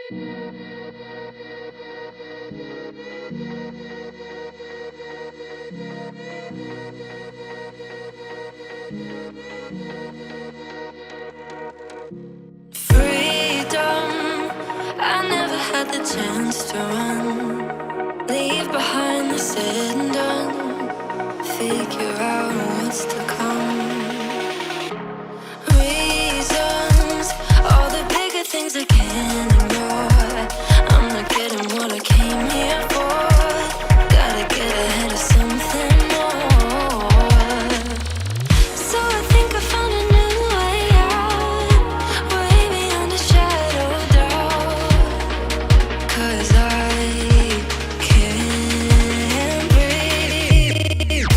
Freedom, I never had the chance to run. Leave behind the said and done. Figure out what's to come. Reasons, all the bigger things I can't ignore. I'm not getting what I came here for. Gotta get ahead of something more. So I think I found a new way out, way beyond a shadow of doubt. 'Cause I can't breathe,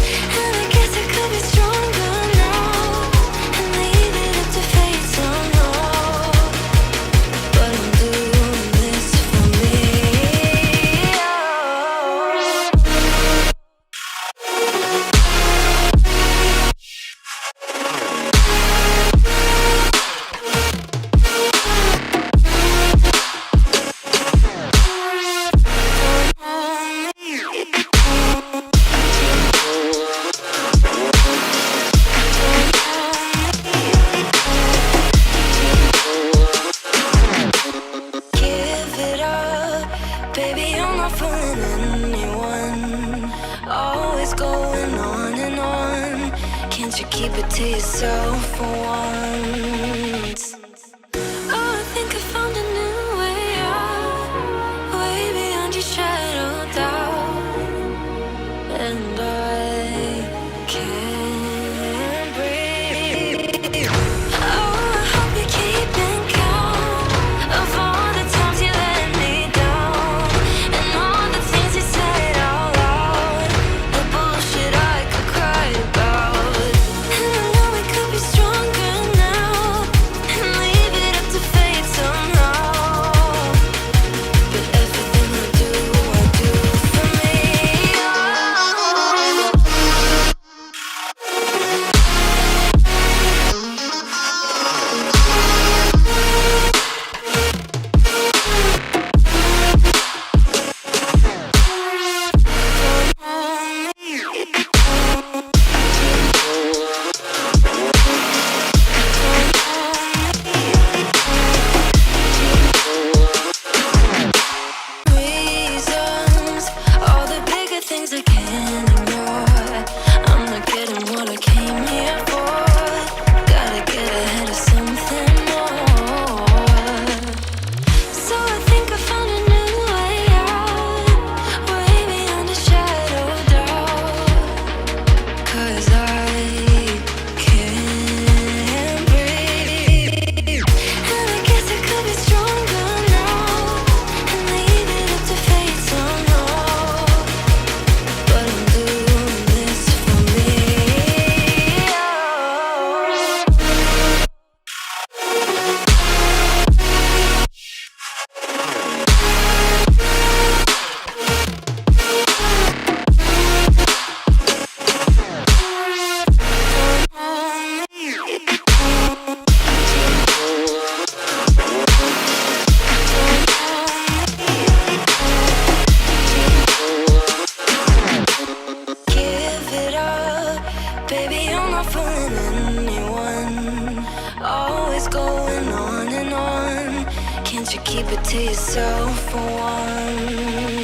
and I guess I could be stronger now and leave it up to fate somehow. But I'm doing this for me. Give it up, baby, I'm not fooling anyone. Always going on and on. Can't you keep it to yourself for once? Oh, I think I found a new way out, way beyond your shadow of doubt. And I can't breathe. Oh, I hope you're keeping count of all the times you let me down, and all the things you said out loud, the bullshit I could cry about. And I know we could be stronger now and leave it up to fate somehow. But everything I do for me. Reasons, all the bigger things I can't ignore. I'm not getting what I came here for. Gotta get ahead of something more. So I think I found a new way out, way beyond a shadow of doubt. 'Cause I can't breathe, and I guess I could be stronger now and leave it up to fate somehow. But I'm doing this for me. Give it up, baby, I'm not fooling anyone. Always going on and on. Can't you keep it to yourself for once?